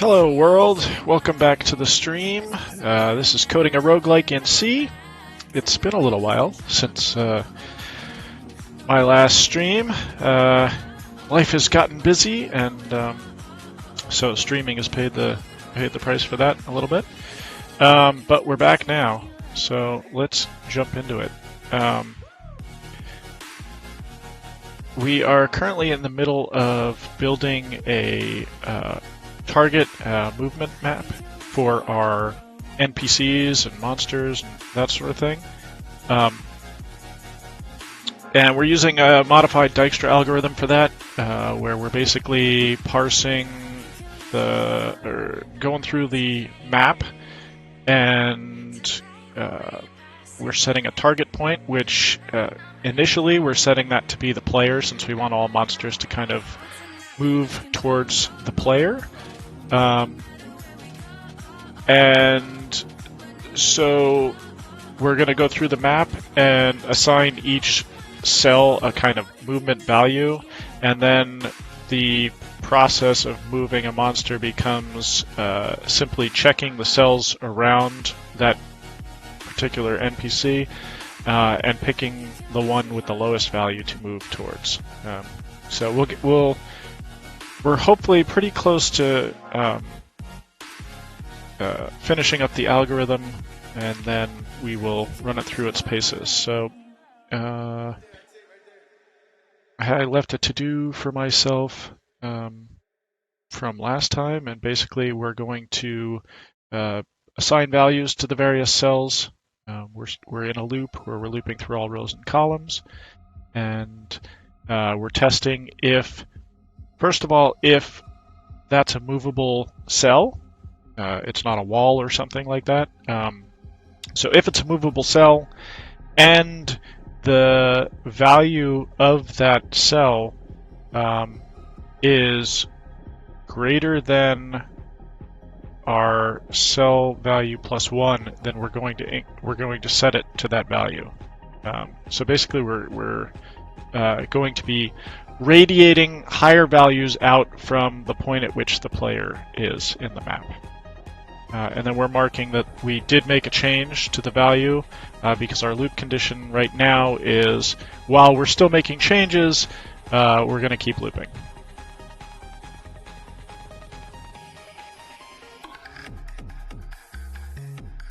Hello world, welcome back to the stream. This is Coding a Roguelike in C. It's been a little while since my last stream. Life has gotten busy, and so streaming has paid the price for that a little bit. But we're back now, so let's jump into it. We are currently in the middle of building a target movement map for our NPCs and monsters and that sort of thing. And we're using a modified Dijkstra algorithm for that, where we're basically parsing going through the map, and we're setting a target point, which initially we're setting that to be the player, since we want all monsters to kind of move towards the player. And so we're going to go through the map and assign each cell a kind of movement value, and then the process of moving a monster becomes simply checking the cells around that particular NPC and picking the one with the lowest value to move towards. So we're hopefully pretty close to finishing up the algorithm, and then we will run it through its paces. So I left a to-do for myself from last time, and basically we're going to assign values to the various cells. We're in a loop where we're looping through all rows and columns, and we're testing if, first of all, if that's a movable cell. It's not a wall or something like that. So if it's a movable cell and the value of that cell is greater than our cell value plus 1, then we're going to set it to that value. So basically, we're going to be radiating higher values out from the point at which the player is in the map. And then we're marking that we did make a change to the value, because our loop condition right now is, while we're still making changes, we're going to keep looping.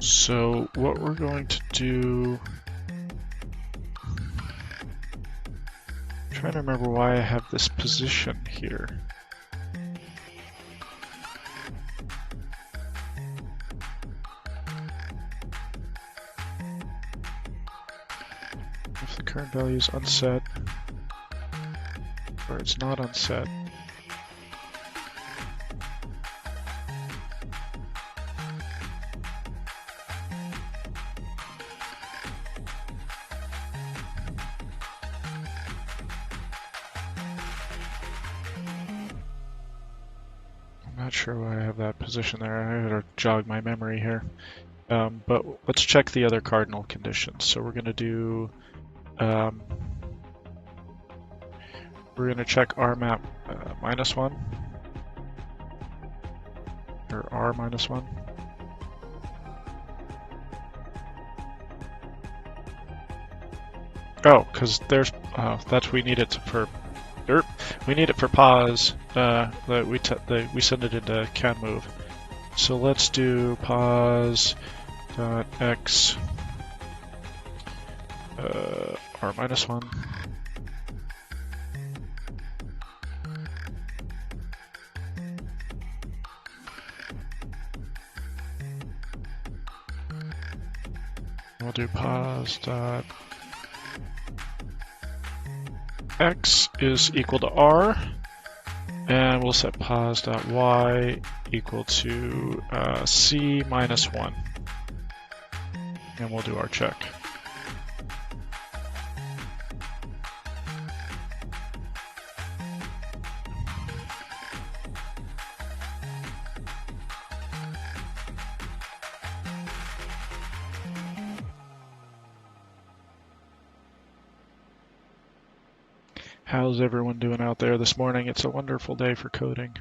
So what we're going to do... I'm trying to remember why I have this position here. If the current value is unset, or it's not unset, I'm not sure why I have that position there. I gotta jog my memory here. But let's check the other cardinal conditions. So we're gonna do we're going to check RMAP -1, or R -1. Oh, because there's that's we need it for we need it for pause. That we send it into can move. So let's do pause dot x R -1. We'll do pause dot x is equal to R, and we'll set pause dot y equal to C -1, and we'll do our check. How's everyone doing out there this morning? It's a wonderful day for coding.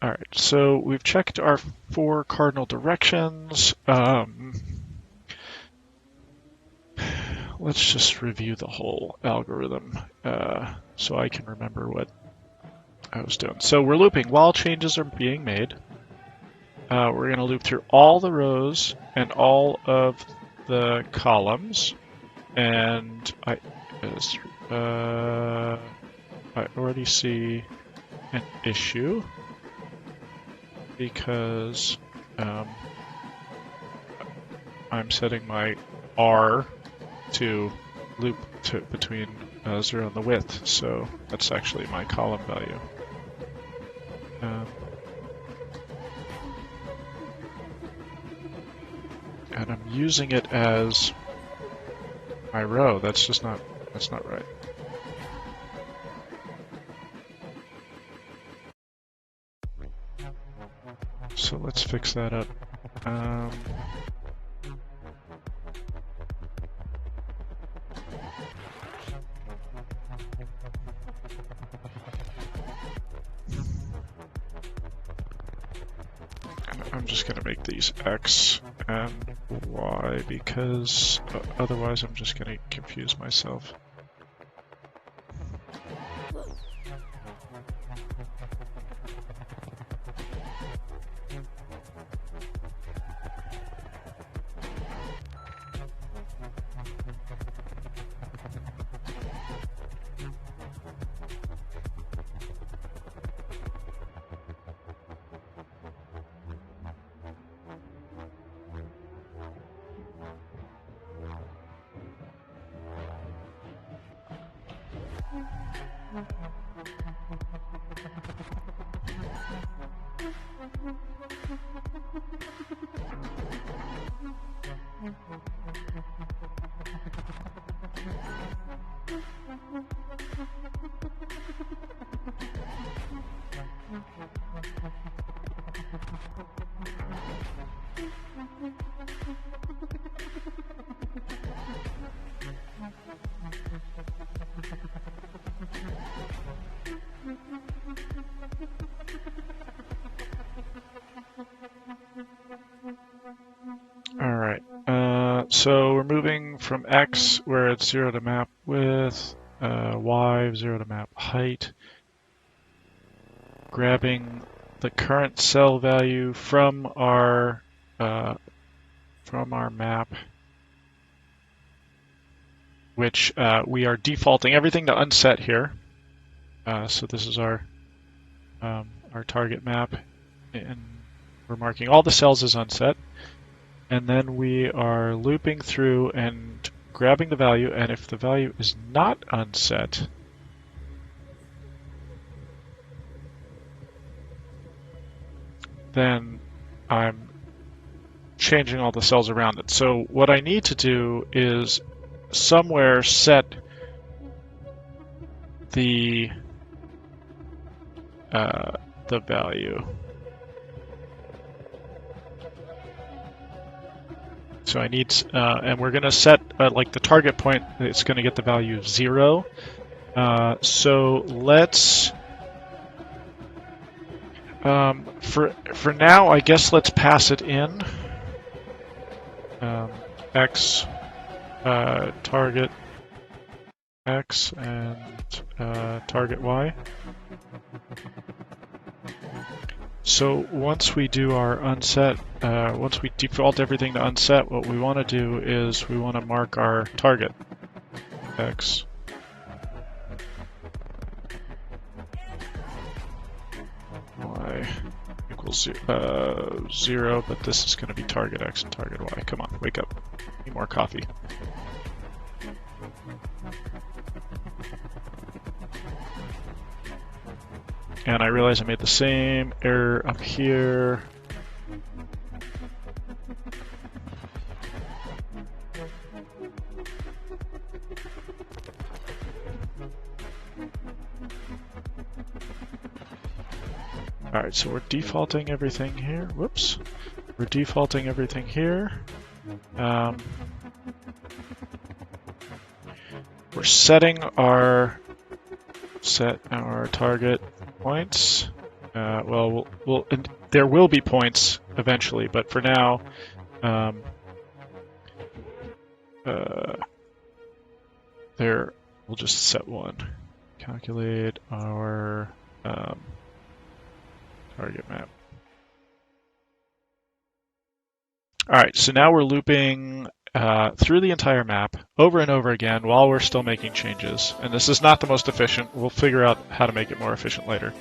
All right, so we've checked our 4 cardinal directions. Let's just review the whole algorithm so I can remember what I was doing. So we're looping while changes are being made. We're going to loop through all the rows and all of the columns. And I already see an issue because I'm setting my R to loop between 0 and the width, so that's actually my column value. And I'm using it as my row. That's not right. So let's fix that up. I'm just going to make these X and Y because otherwise I'm just going to confuse myself. Alright, so we're moving from X, where it's 0 to map width, Y, 0 to map height, grabbing the current cell value from our map, which we are defaulting everything to unset here. So this is our target map, and we're marking all the cells as unset. And then we are looping through and grabbing the value, and if the value is not unset, then I'm changing all the cells around it. So what I need to do is somewhere set the value. So I need, and we're going to set like the target point. It's going to get the value of 0. So let's, for now, I guess let's pass it in. X, target X, and target Y. So once we do our unset, once we default everything to unset, what we want to do is we want to mark our target, X. Y equals 0, but this is going to be target X and target Y. Come on, wake up. Need more coffee. And I realize I made the same error up here. Alright, so we're defaulting everything here. Whoops. We're defaulting everything here. We're setting our target points. and there will be points eventually, but for now, there we'll just set one. Calculate our target map. All right, so now we're looping through the entire map over and over again while we're still making changes. And this is not the most efficient. We'll figure out how to make it more efficient later.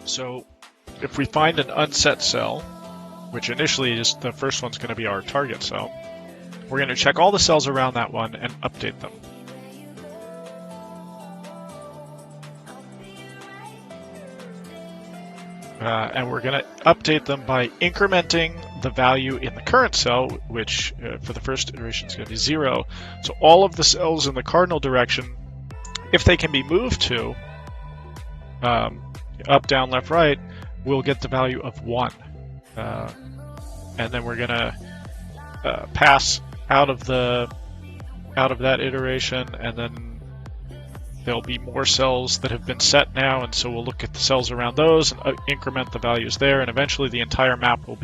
So if we find an unset cell, which initially is the first one's going to be our target cell, we're going to check all the cells around that one and update them. And we're going to update them by incrementing the value in the current cell, which for the first iteration is going to be 0. So all of the cells in the cardinal direction, if they can be moved to up, down, left, right, we'll get the value of 1. And then we're going to pass out of that iteration, and then there'll be more cells that have been set now, and so we'll look at the cells around those and increment the values there, and eventually the entire map will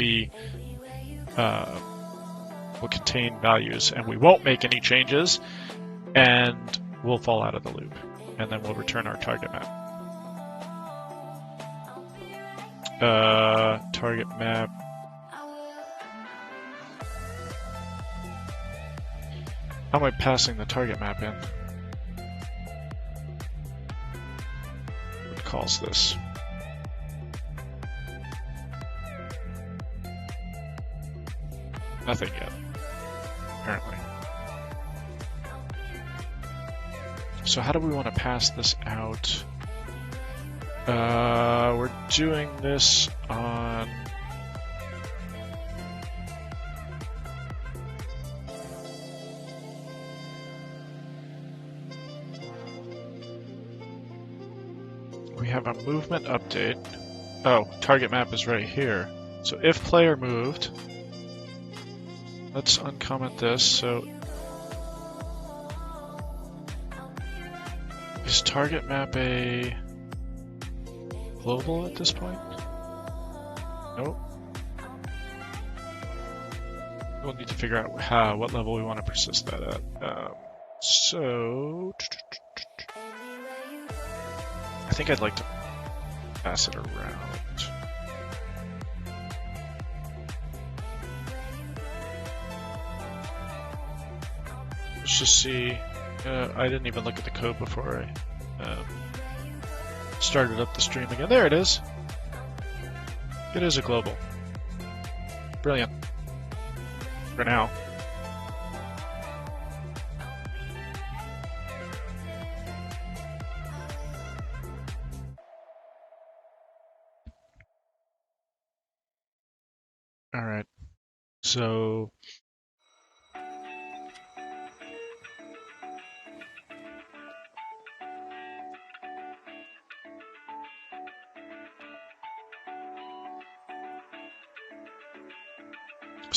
contain values, and we won't make any changes, and we'll fall out of the loop, and then we'll return our target map. Target map. How am I passing the target map in? What calls this? Nothing yet, apparently. So how do we want to pass this out? We're doing this on... We have a movement update. Oh, target map is right here. So if player moved, let's uncomment this. So is target map a global at this point? Nope. We'll need to figure out what level we want to persist that at. So I think I'd like to pass it around. Let's just see. I didn't even look at the code before I started up the stream again. There it is. It is a global. Brilliant. For now. All right. So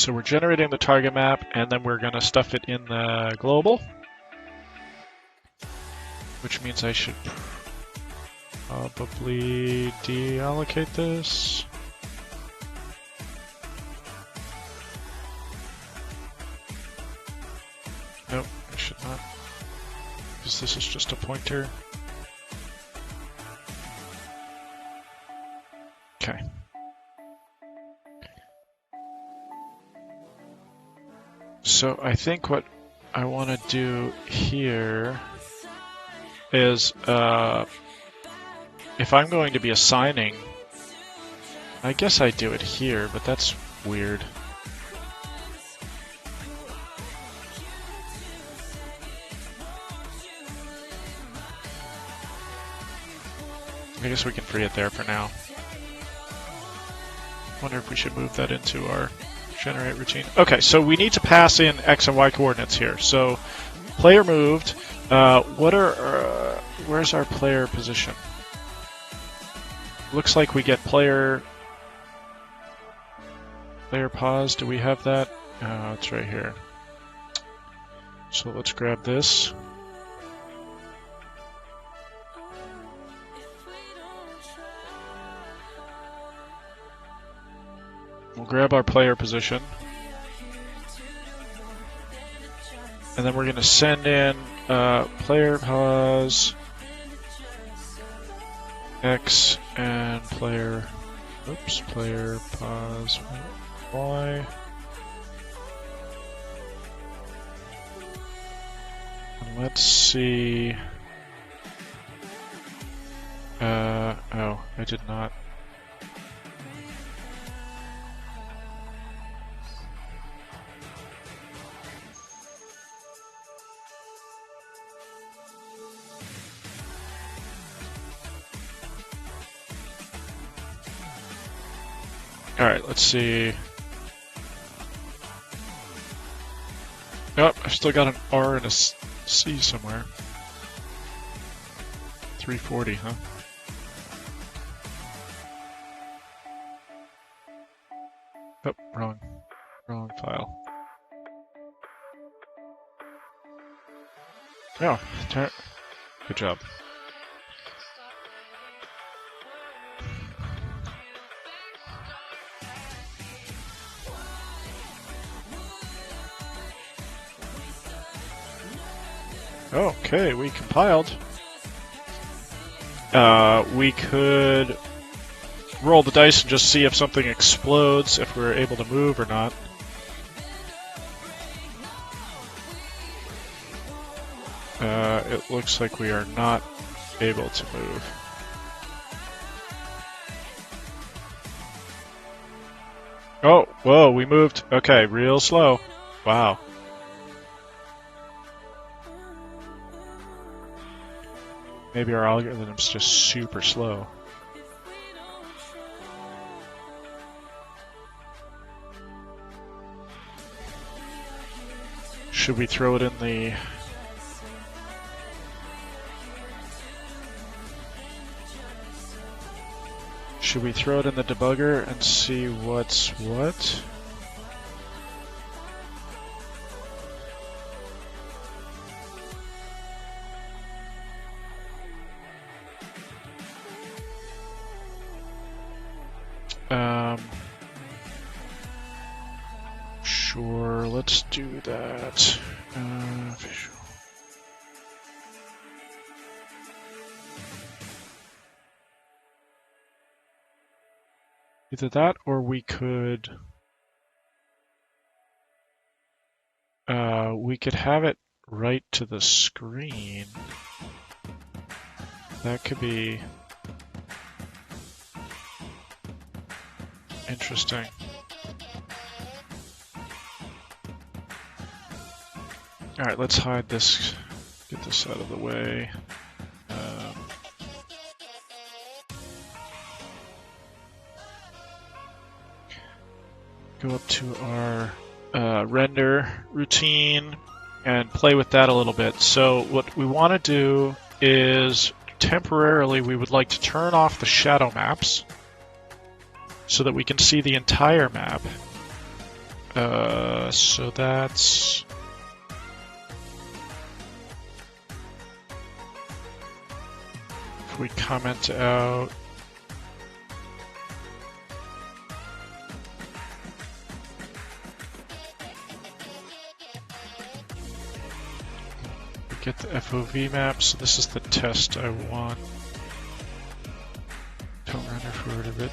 we're generating the target map, and then we're going to stuff it in the global, which means I should probably deallocate this. Nope, I should not, because this is just a pointer. Okay. So I think what I want to do here is, if I'm going to be assigning, I guess I do it here, but that's weird. I guess we can free it there for now. Wonder if we should move that into our generate routine. Okay, so we need to pass in X and Y coordinates here. So player moved. Where's our player position? Looks like we get player pause. Do we have that? Oh, it's right here. So let's grab this. We'll grab our player position. And then we're going to send in player pause X and player pause Y. And let's see. Oh, I did not. Alright, let's see. Oh, I've still got an R and a C somewhere. 340, huh? Oh, wrong file. Oh, good job. Okay, we compiled. We could roll the dice and just see if something explodes, if we're able to move or not. It looks like we are not able to move. Oh, whoa, we moved. Okay, real slow. Wow. Maybe our algorithm's just super slow. Should we throw it in the... Should we throw it in the debugger and see what's what? Sure, let's do that. Visual. Either that or we could have it right to the screen. That could be interesting. Alright, let's hide this, get this out of the way. Go up to our render routine and play with that a little bit. So what we want to do is temporarily we would like to turn off the shadow maps so that we can see the entire map. So that's... If we comment out... Get the FOV map, so this is the test I want. Don't render forward a bit.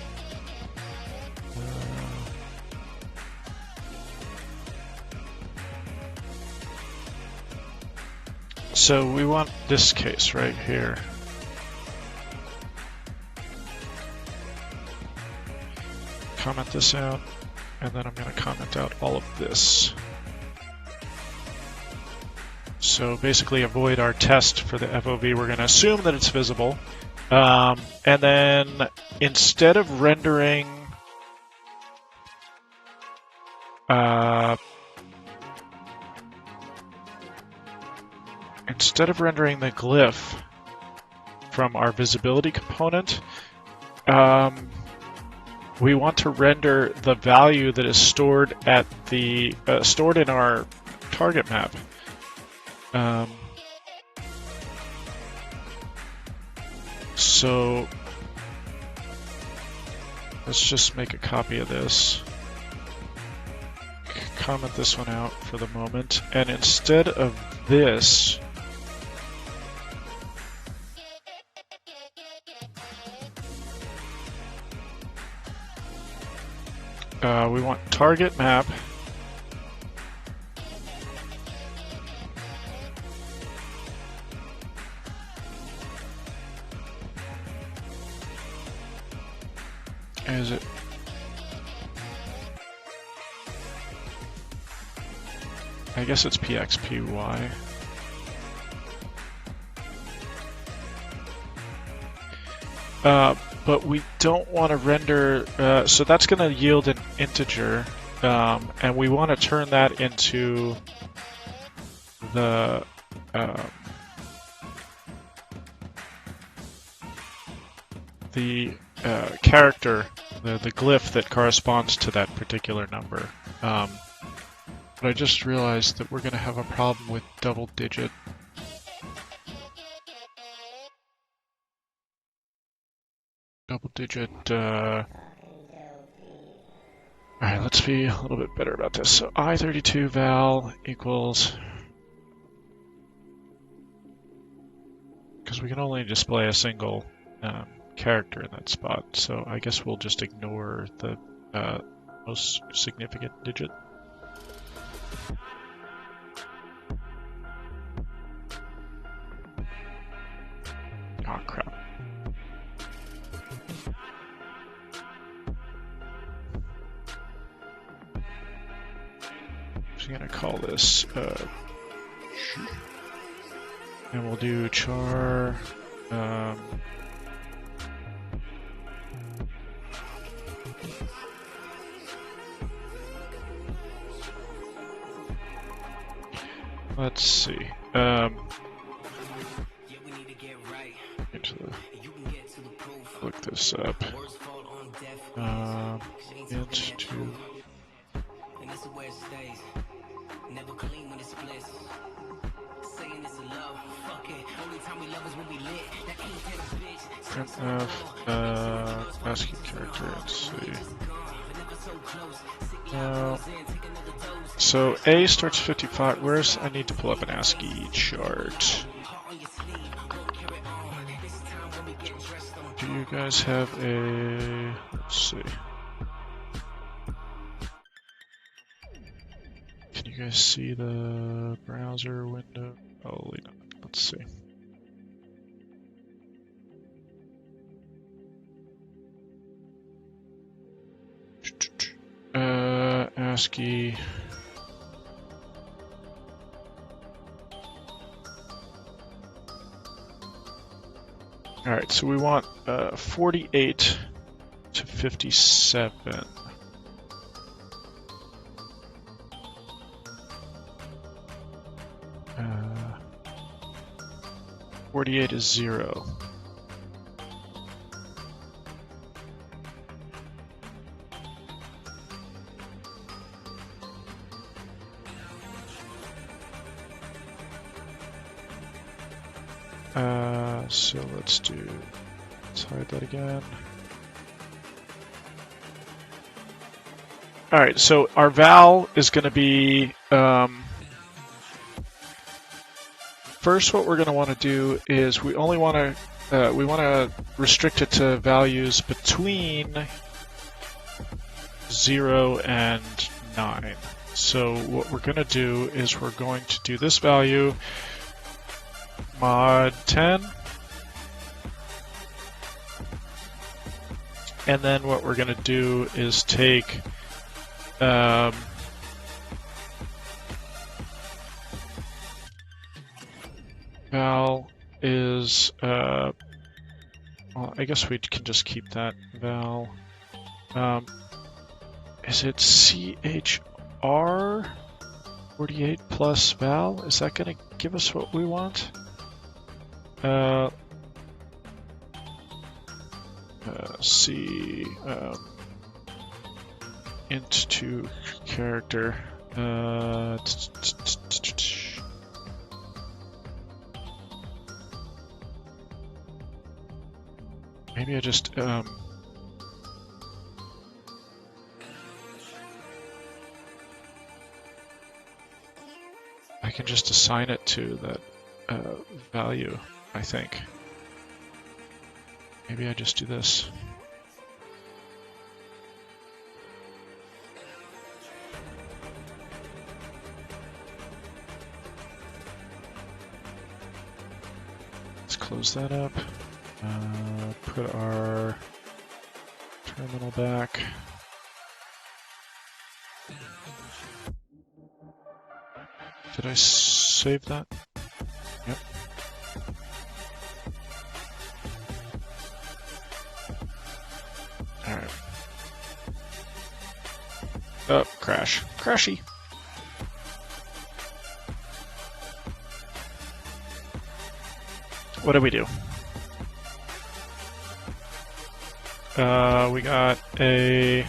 So we want this case right here. Comment this out, and then I'm going to comment out all of this. So basically avoid our test for the FOV. We're going to assume that it's visible. And then instead of rendering the glyph from our visibility component, we want to render the value that is stored at the stored in our target map. So let's just make a copy of this. Comment this one out for the moment, and instead of this, we want target map is it I guess it's PXPY. But we don't want to render, so that's going to yield an integer, and we want to turn that into the character, the glyph that corresponds to that particular number. But I just realized that we're going to have a problem with double digit. Alright, let's be a little bit better about this. So I32 val equals, because we can only display a single character in that spot, so I guess we'll just ignore the most significant digit. Oh crap. I'm gonna call this and we'll do char let's see look this up int to printf ASCII character, let's see. So A starts 55. Where's I need to pull up an ASCII chart. Do you guys have a? Let's see. Can you guys see the browser window? Probably not. Let's see. ASCII. All right, so we want 48 to 57. 48 is 0. So let's hide that again. All right, so our val is going to be, first what we're going to want to do is we want to restrict it to values between 0 and 9. So what we're going to do is we're going to do this value mod 10, and then what we're going to do is take val is well, I guess we can just keep that val. Is it CHR 48 plus val? Is that going to give us what we want? C int to character Maybe I just I can just assign it to that value, I think. Maybe I just do this. Let's close that up. Put our terminal back. Did I save that? Yep. Alright. Oh, crash. Crashy. What do we do? We got a...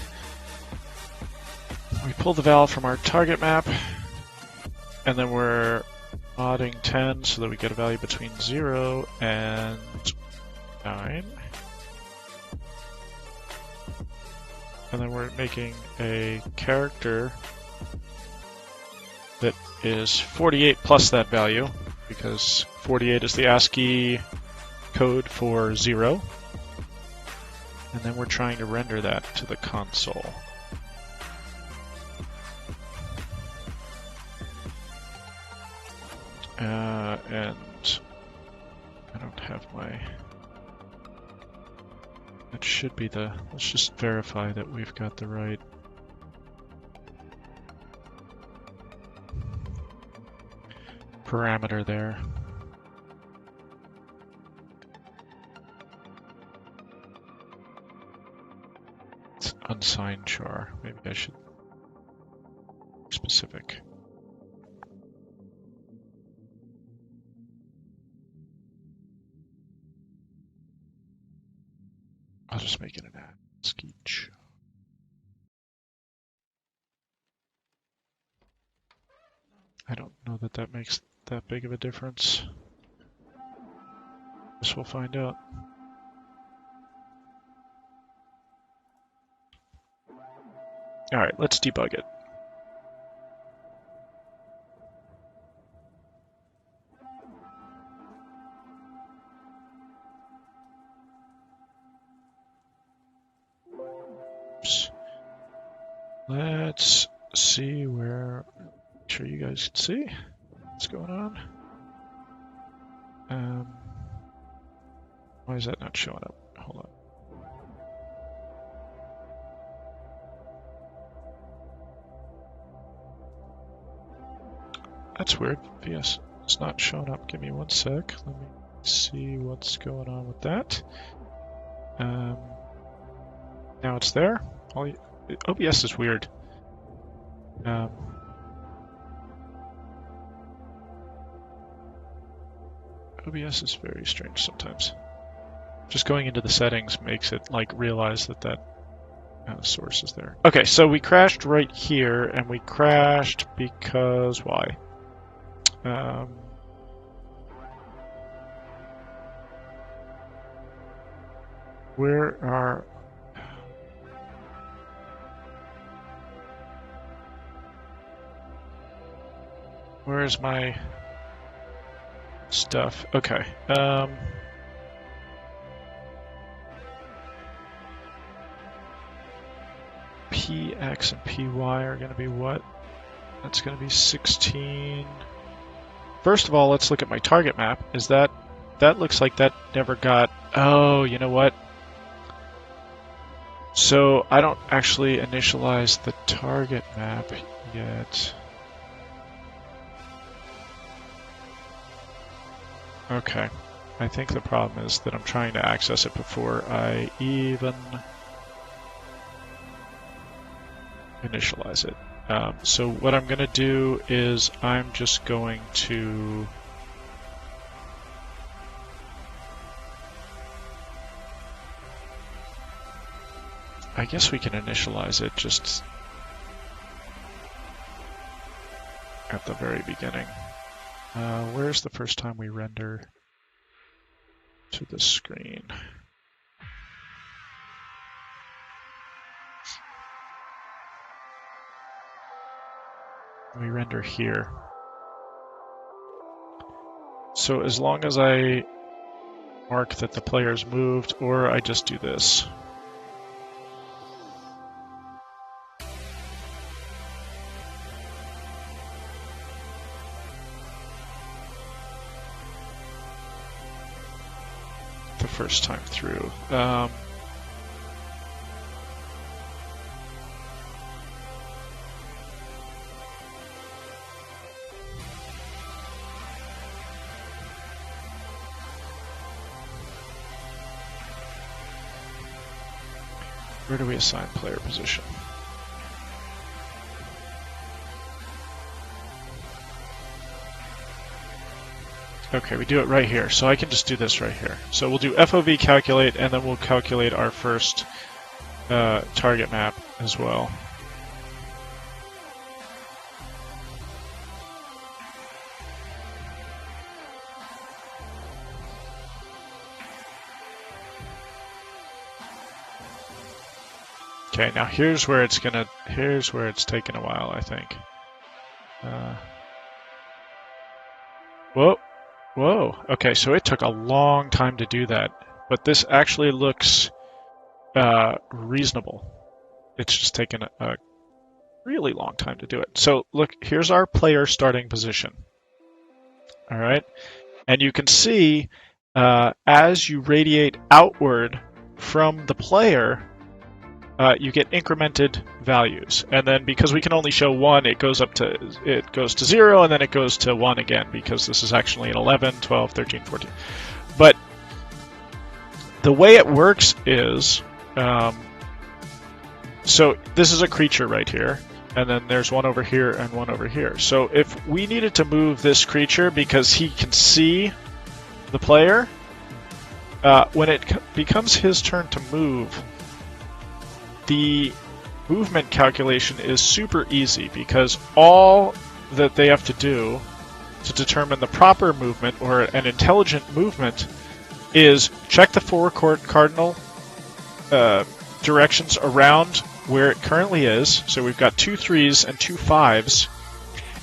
We pulled the valve from our target map, and then we're modding 10 so that we get a value between 0 and 9. And then we're making a character that is 48 plus that value, because 48 is the ASCII code for 0. And then we're trying to render that to the console. And I don't have my... It should be the... Let's just verify that we've got the right... parameter there. It's unsigned char. Maybe I should... specific. I'll just make it an ASCII. I don't know that that makes that big of a difference. Guess we'll find out. Alright, let's debug it. Oops. Let's see where... Make sure you guys can see what's going on. Why is that not showing up? Hold on. That's weird. VS is not showing up. Give me 1 sec. Let me see what's going on with that. Now it's there. OBS is weird. OBS is very strange sometimes. Just going into the settings makes it like realize that that source is there. Okay, so we crashed right here, and we crashed because why? Where's my stuff? Okay. PX and PY are going to be what? That's going to be 16. First of all, let's look at my target map. Is that looks like that never got... Oh, you know what? So I don't actually initialize the target map yet. Okay. I think the problem is that I'm trying to access it before I even initialize it. So what I'm going to do is I'm just going to I guess we can initialize it just at the very beginning. Where's the first time we render to the screen? We render here. So as long as I mark that the player's moved, or I just do this. The first time through. Where do we assign player position? Okay, we do it right here, so I can just do this right here. So we'll do FOV calculate, and then we'll calculate our first target map as well. Okay, now here's where it's taken a while, I think. Whoa. Okay, so it took a long time to do that, but this actually looks reasonable. It's just taken a really long time to do it. So look, here's our player starting position. All right, and you can see as you radiate outward from the player, you get incremented values, and then because we can only show one, it goes to 0, and then it goes to 1 again, because this is actually an 11, 12, 13, 14. But the way it works is, so this is a creature right here, and then there's one over here and one over here. So if we needed to move this creature because he can see the player, when it becomes his turn to move, the movement calculation is super easy, because all that they have to do to determine the proper movement, or an intelligent movement, is check the four cardinal directions around where it currently is. So we've got 2 3s and 2 5s,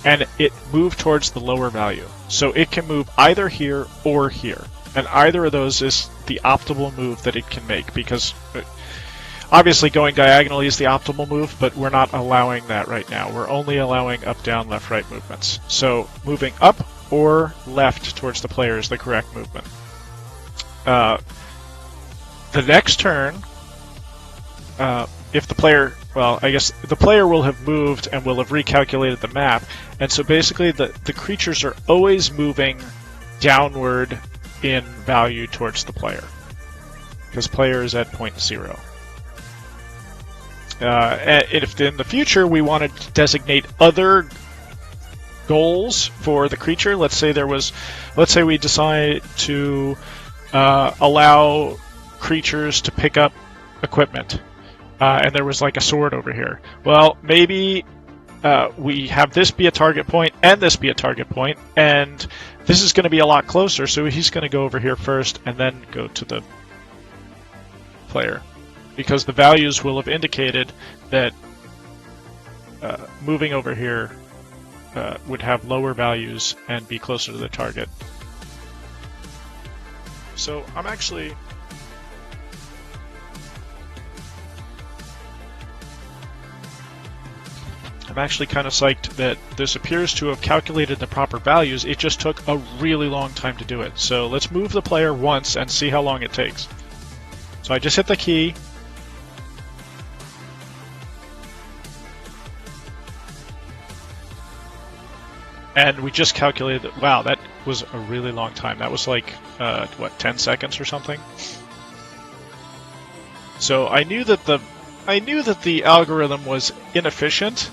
and it moved towards the lower value. So it can move either here or here, and either of those is the optimal move that it can make, because obviously going diagonally is the optimal move, but we're not allowing that right now. We're only allowing up, down, left, right movements. So moving up or left towards the player is the correct movement. The next turn, if the player, well, I guess the player will have moved and will have recalculated the map, and so basically the creatures are always moving downward in value towards the player, because player is at point 0. And if in the future we wanted to designate other goals for the creature, let's say we decide to allow creatures to pick up equipment, and there was like a sword over here. Well, maybe we have this be a target point and this be a target point, and this is going to be a lot closer, so he's going to go over here first and then go to the player, because the values will have indicated that moving over here would have lower values and be closer to the target. So I'm actually kind of psyched that this appears to have calculated the proper values. It just took a really long time to do it. So let's move the player once and see how long it takes. So I just hit the key. And we just calculated that, wow, that was a really long time. That was like, 10 seconds or something? So I knew that the algorithm was inefficient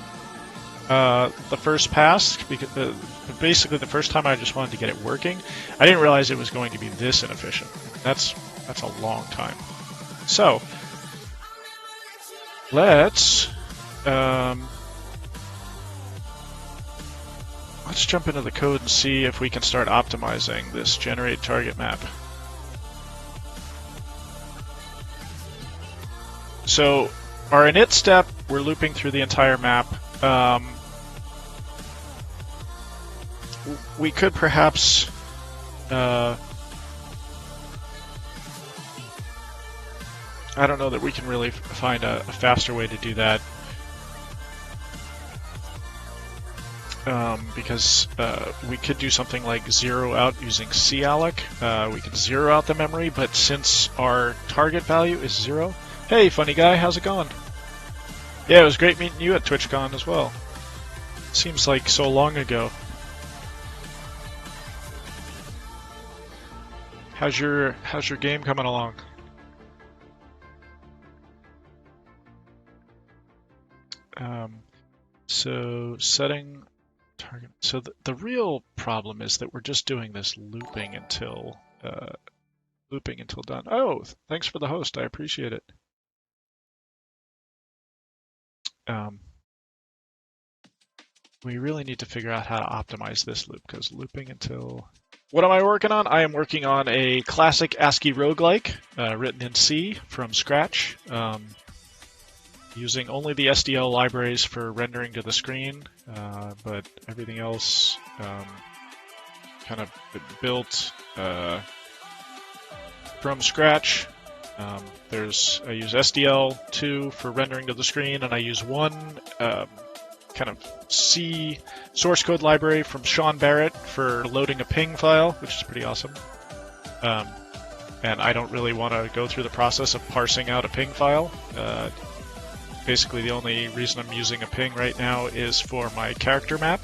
the first pass, because basically the first time I just wanted to get it working. I didn't realize it was going to be this inefficient. That's a long time. So let's jump into the code and see if we can start optimizing this generate target map. So our init step, we're looping through the entire map. we could perhaps I don't know that we can really find a faster way to do that. Because we could do something like zero out using calloc. We could zero out the memory, but since our target value is 0... Hey, funny guy, how's it going? Yeah, it was great meeting you at TwitchCon as well. Seems like so long ago. How's your game coming along? So setting target. So the real problem is that we're just doing this looping until done. Oh, thanks for the host. I appreciate it. We really need to figure out how to optimize this loop, because looping until... What am I working on? I am working on a classic ASCII roguelike written in C from scratch, using only the SDL libraries for rendering to the screen, but everything else kind of built from scratch. I use SDL2 for rendering to the screen, and I use one kind of C source code library from Sean Barrett for loading a ping file, which is pretty awesome. And I don't really want to go through the process of parsing out a ping file. Basically, the only reason I'm using a ping right now is for my character map.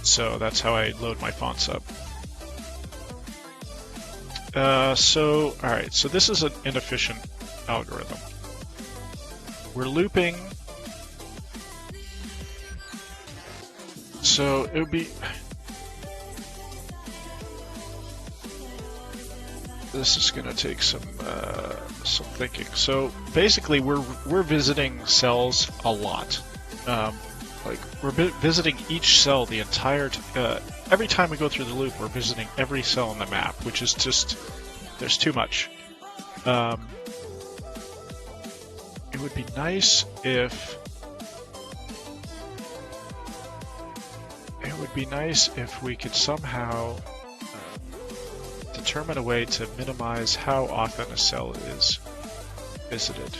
So that's how I load my fonts up. Alright, so this is an inefficient algorithm. We're looping. So it would be... This is going to take some thinking. So basically, we're visiting cells a lot. Like we're visiting each cell the entire. Every time we go through the loop, we're visiting every cell on the map, which is just there's too much. It would be nice if we could somehow determine a way to minimize how often a cell is visited.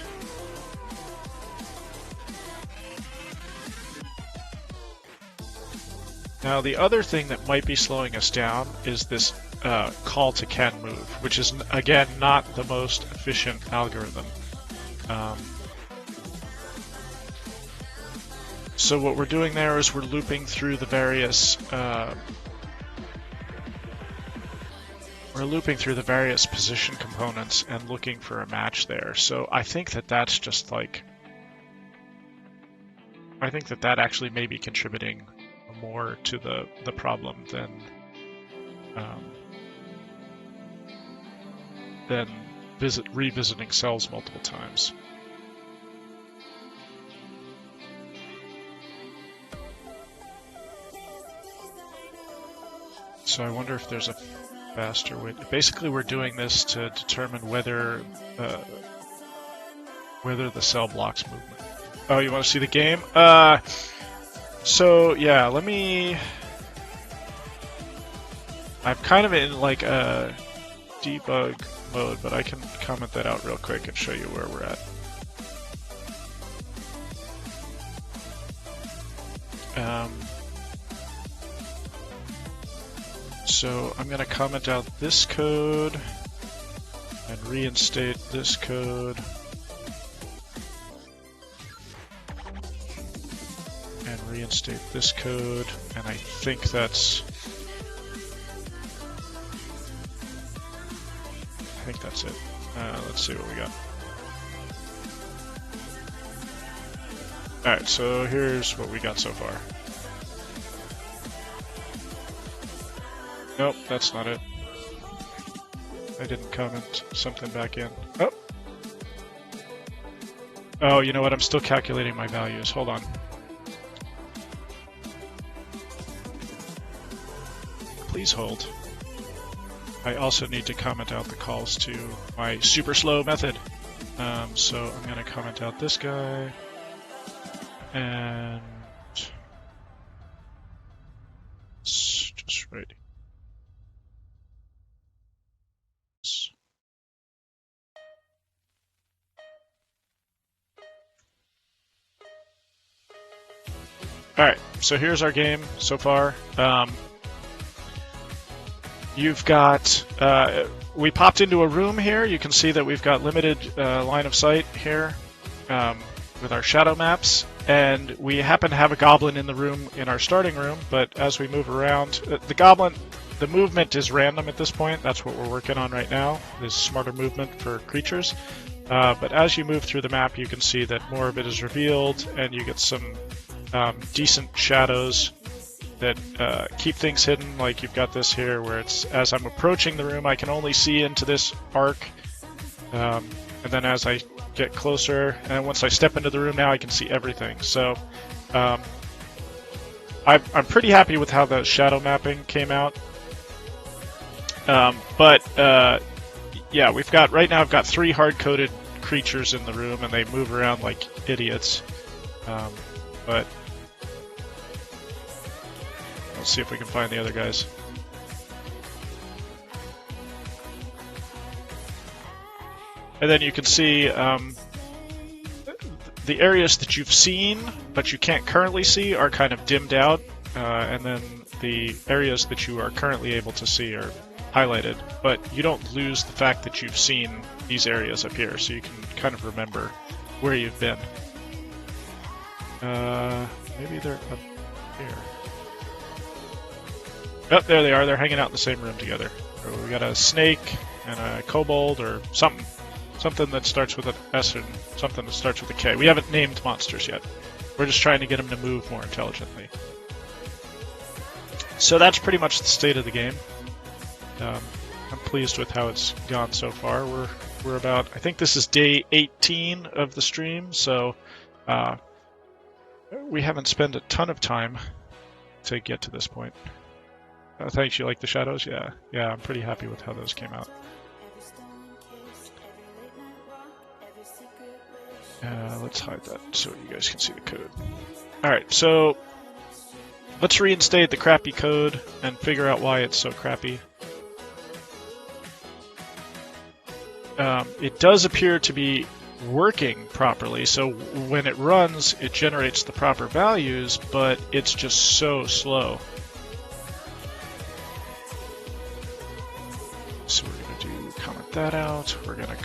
Now, the other thing that might be slowing us down is this call to can move, which is, again, not the most efficient algorithm. So what we're doing there is we're looping through the various position components and looking for a match there. So I think that that's just like, I think that that actually may be contributing more to the problem than revisiting cells multiple times. So I wonder if there's a faster way. Basically, we're doing this to determine whether the cell blocks movement. Oh, you want to see the game? So yeah, I'm kind of in like a debug mode, but I can comment that out real quick and show you where we're at. So I'm going to comment out this code and reinstate this code. And reinstate this code, and I think that's it. Let's see what we got. Alright, so here's what we got so far. Nope, that's not it. I didn't comment something back in. Oh! Oh, you know what? I'm still calculating my values. Hold on. Please hold. I also need to comment out the calls to my super slow method. So I'm going to comment out this guy. And it's just right. Alright, so here's our game so far. You've got, we popped into a room here. You can see that we've got limited line of sight here with our shadow maps. And we happen to have a goblin in the room, in our starting room, but as we move around, the movement is random at this point. That's what we're working on right now, is smarter movement for creatures. But as you move through the map, you can see that more of it is revealed, and you get some decent shadows that keep things hidden. Like you've got this here where it's, as I'm approaching the room, I can only see into this arc, and then as I get closer, and once I step into the room now, I can see everything. So I'm pretty happy with how the shadow mapping came out. Yeah, right now I've got 3 hard-coded creatures in the room, and they move around like idiots. But let's see if we can find the other guys. And then you can see the areas that you've seen but you can't currently see are kind of dimmed out, and then the areas that you are currently able to see are highlighted, but you don't lose the fact that you've seen these areas up here, so you can kind of remember where you've been. Maybe they're up here. Oh, there they are. They're hanging out in the same room together. So we got a snake and a kobold or something that starts with an S and something that starts with a K. We haven't named monsters yet. We're just trying to get them to move more intelligently. So that's pretty much the state of the game. I'm pleased with how it's gone so far. We're about, I think this is day 18 of the stream, so we haven't spent a ton of time to get to this point. Thanks, you like the shadows? Yeah, I'm pretty happy with how those came out. Let's hide that so you guys can see the code. Alright, so let's reinstate the crappy code and figure out why it's so crappy. It does appear to be working properly, so when it runs, it generates the proper values, but it's just so slow. So we're going to comment that out. We're going to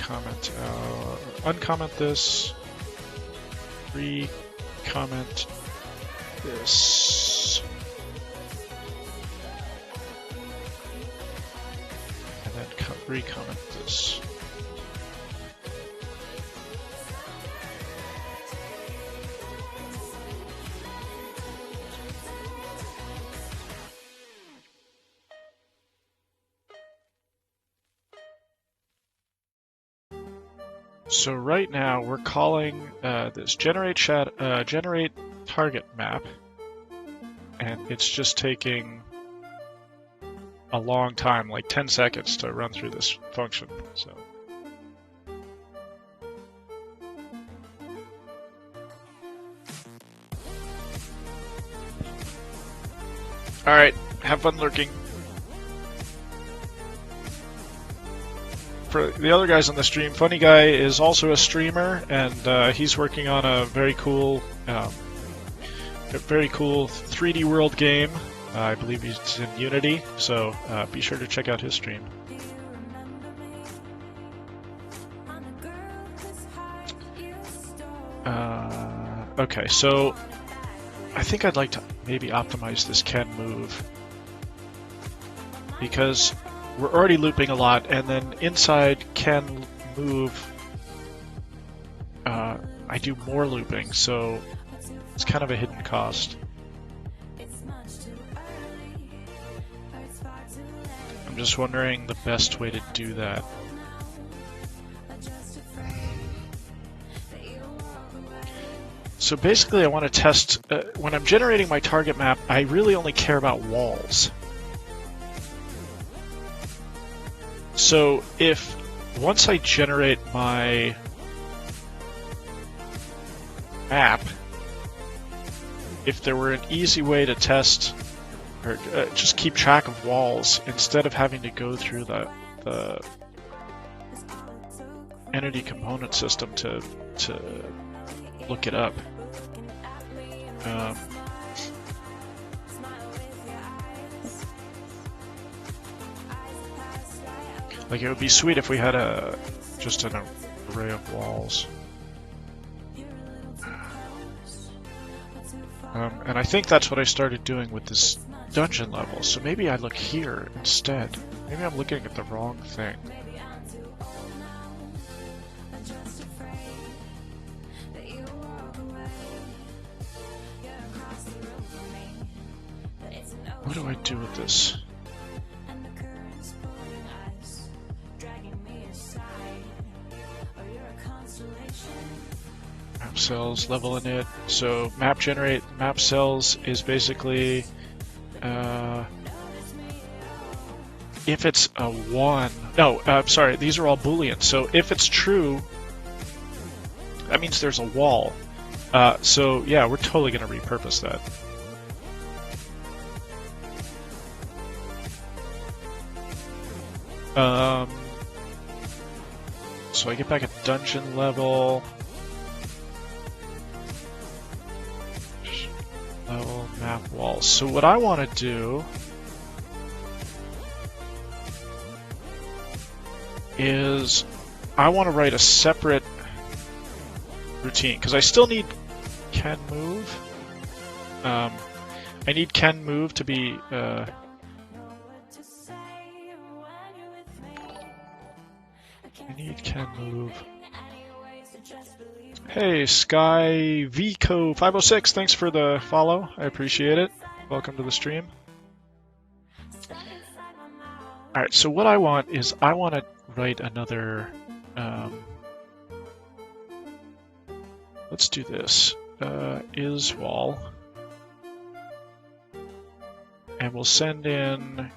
uncomment this, re-comment this, and then re-comment this. So right now we're calling this generate target map, and it's just taking a long time, like 10 seconds, to run through this function. So. All right, have fun lurking. For the other guys on the stream, Funny Guy is also a streamer, and he's working on a very cool 3D world game. I believe he's in Unity, so be sure to check out his stream. Okay, so I think I'd like to maybe optimize this can move, because we're already looping a lot, and then inside can move, I do more looping, so it's kind of a hidden cost. I'm just wondering the best way to do that. So basically I want to test, when I'm generating my target map, I really only care about walls. So if once I generate my map, if there were an easy way to test or just keep track of walls instead of having to go through the entity component system to look it up. Like, it would be sweet if we had just an array of walls. And I think that's what I started doing with this dungeon level, so maybe I look here instead. Maybe I'm looking at the wrong thing. What do I do with this? Map cells, level init. So map generate map cells is basically if it's a 1. No, sorry, these are all Boolean. So if it's true, that means there's a wall. So yeah, we're totally going to repurpose that. So I get back at dungeon level. Level map walls. So what I want to do is I want to write a separate routine because I still need can move. I need can move to be I need can move. Hey, Sky Vico 506, thanks for the follow. I appreciate it. Welcome to the stream. Alright, so what I want is I want to write another. Let's do this. Is wall. And we'll send in.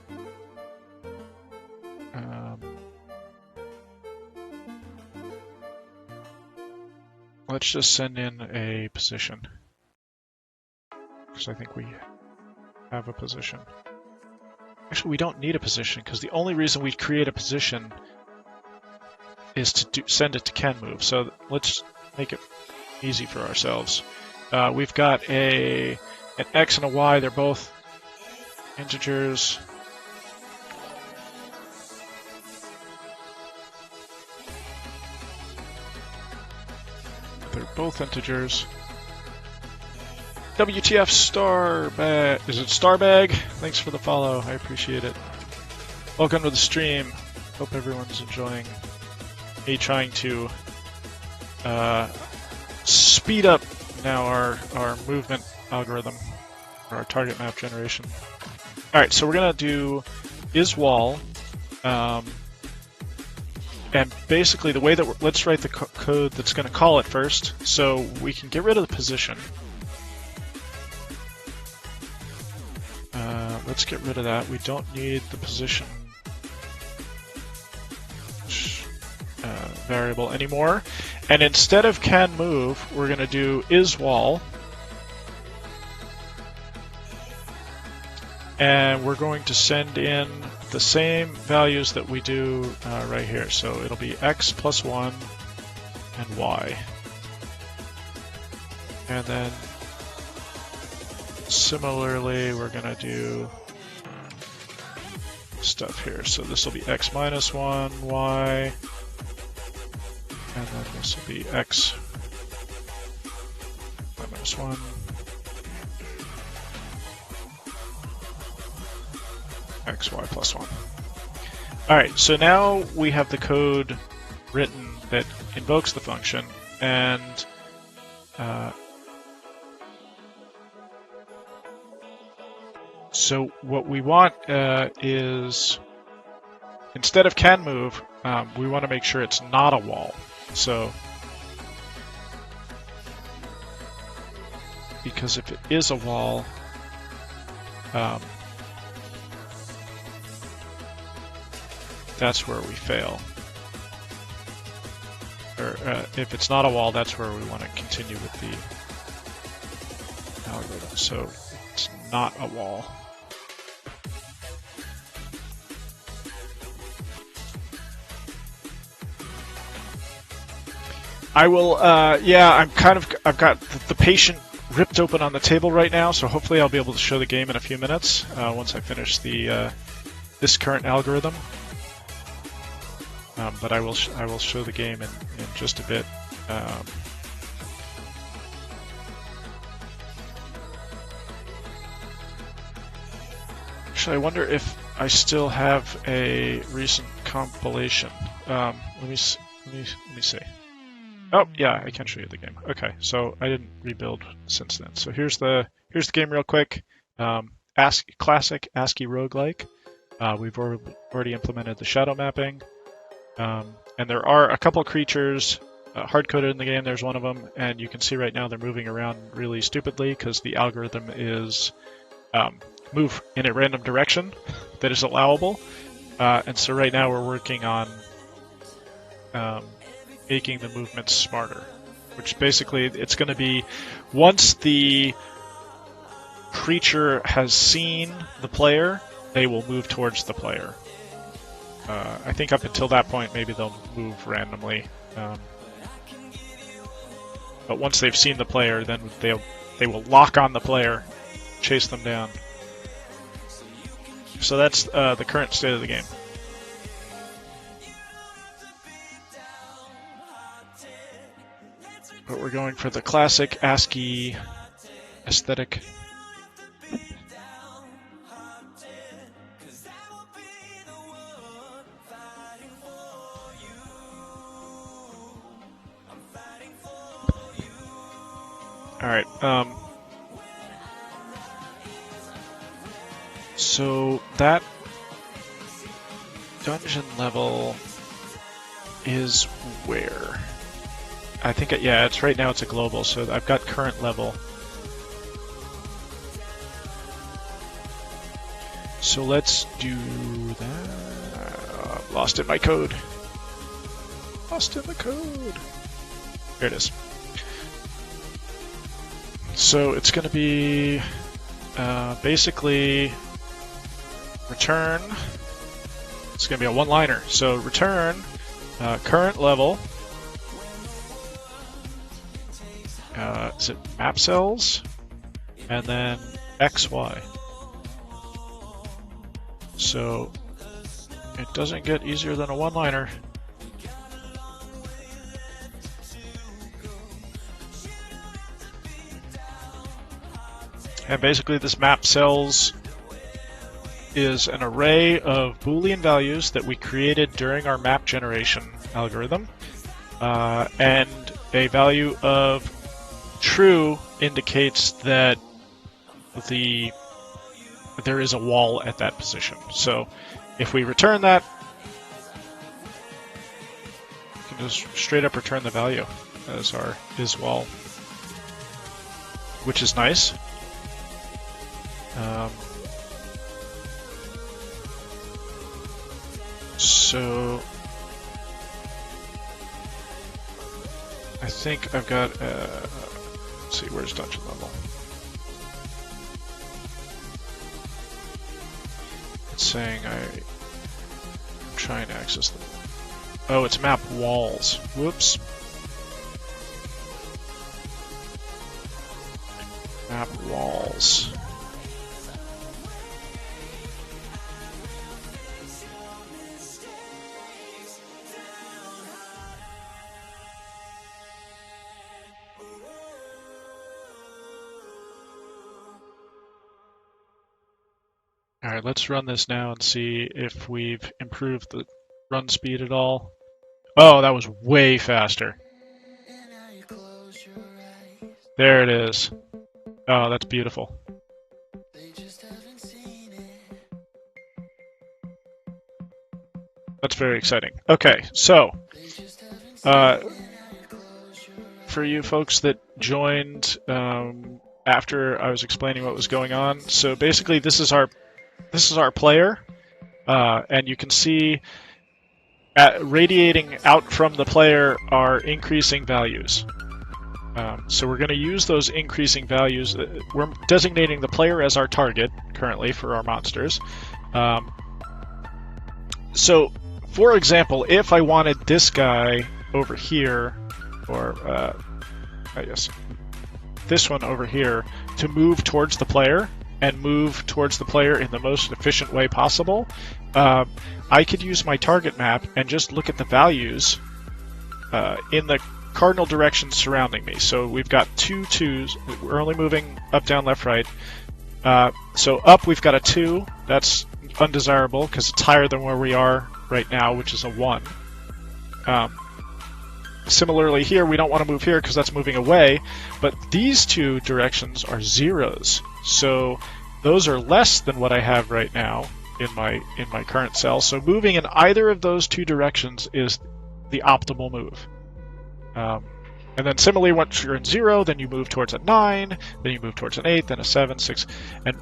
Let's just send in a position, because I think we have a position. Actually, we don't need a position, because the only reason we create a position is to send it to canMove. So let's make it easy for ourselves. We've got an X and a Y. They're both integers. They're both integers. WTF Starbag. Is it Starbag? Thanks for the follow. I appreciate it. Welcome to the stream. Hope everyone's enjoying me trying to speed up now our movement algorithm, or our target map generation. Alright, so we're going to do isWall. And basically the way that let's write the code that's going to call it first, so we can get rid of the position. Let's get rid of that. We don't need the position variable anymore. And instead of canMove, we're going to do isWall. And we're going to send in the same values that we do right here. So it'll be x plus 1 and y. And then similarly, we're going to do stuff here. So this will be x minus 1, y. And then this will be x minus 1. xy plus 1. Alright, so now we have the code written that invokes the function, and so what we want is, instead of canMove, we want to make sure it's not a wall. So, because if it is a wall, that's where we fail. Or if it's not a wall, that's where we want to continue with algorithm, so it's not a wall. I will, yeah, I've got the patient ripped open on the table right now, so hopefully I'll be able to show the game in a few minutes once I finish this current algorithm. But I will show the game in just a bit. Actually, I wonder if I still have a recent compilation. Let me see. Oh yeah, I can show you the game. Okay, so I didn't rebuild since then. So here's the game real quick. Classic ASCII roguelike. We've already implemented the shadow mapping, and there are a couple creatures hard-coded in the game. There's one of them, and you can see right now they're moving around really stupidly because the algorithm is move in a random direction that is allowable. And so right now we're working on making the movements smarter, which basically it's going to be once the creature has seen the player, they will move towards the player. I think up until that point, maybe they'll move randomly. But once they've seen the player, then they will lock on the player, chase them down. So that's the current state of the game. But we're going for the classic ASCII aesthetic. Alright, so that dungeon level is where? I think, yeah, it's right now it's a global, so I've got current level. So let's do that. Lost in my code. Lost in the code. There it is. So it's going to be basically return. It's going to be a one-liner. So return current level. Is it map cells? And then XY. So it doesn't get easier than a one-liner. And basically this map cells is an array of Boolean values that we created during our map generation algorithm. And a value of true indicates that there is a wall at that position. So if we return that, we can just straight up return the value as our is wall, which is nice. So I think I've got let's see, where's dungeon level? It's saying I'm trying to access them. Oh, it's map walls. Whoops. Map walls. Alright, let's run this now and see if we've improved the run speed at all. Oh, that was way faster. There it is. Oh, that's beautiful. That's very exciting. Okay, so for you folks that joined after I was explaining what was going on, so basically this is our player, and you can see radiating out from the player are increasing values. So we're going to use those increasing values. We're designating the player as our target currently for our monsters. So, for example, if I wanted this guy over here, or I guess this one over here, to move towards the player and move towards the player in the most efficient way possible, I could use my target map and just look at the values in the cardinal directions surrounding me. So we've got 2 2s. We're only moving up, down, left, right. So up we've got a 2. That's undesirable because it's higher than where we are right now, which is a 1. Similarly here, we don't want to move here because that's moving away, but these 2 directions are 0s. So those are less than what I have right now in my current cell. So moving in either of those 2 directions is the optimal move. And then similarly, once you're in 0, then you move towards a 9, then you move towards an 8, then a 7, 6, and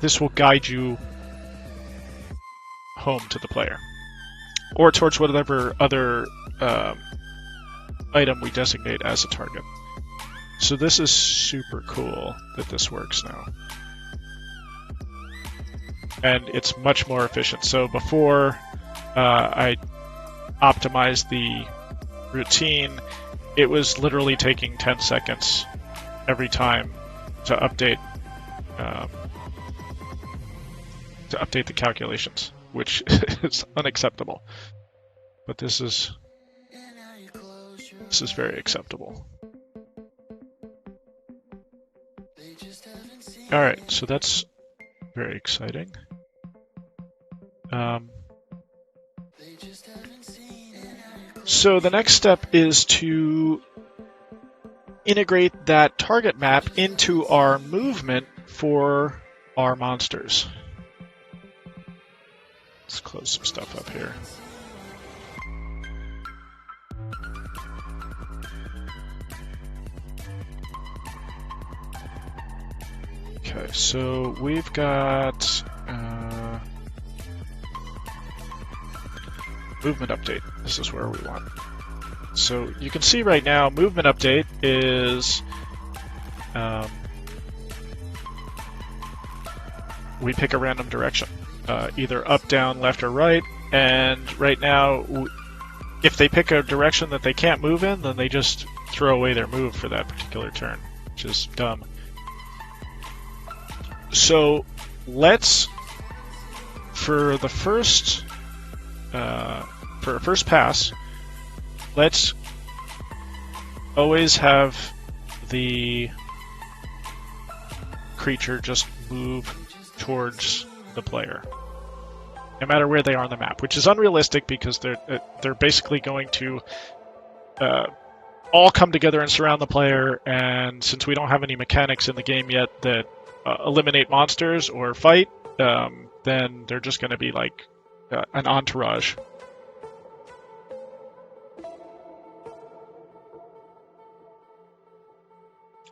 this will guide you home to the player, or towards whatever other item we designate as a target. So this is super cool that this works now. And it's much more efficient. So before I optimized the routine, it was literally taking 10 seconds every time to update the calculations, which is unacceptable. But this is very acceptable. All right, so that's very exciting. So the next step is to integrate that target map into our movement for our monsters. Let's close some stuff up here. Okay, so we've got movement update. This is where we want. So you can see right now, movement update is we pick a random direction, either up, down, left, or right. And right now, if they pick a direction that they can't move in, then they just throw away their move for that particular turn, which is dumb. So let's, for the first pass, let's always have the creature just move towards the player, no matter where they are on the map, which is unrealistic because they're basically going to all come together and surround the player. And since we don't have any mechanics in the game yet that eliminate monsters or fight, then they're just going to be like an entourage.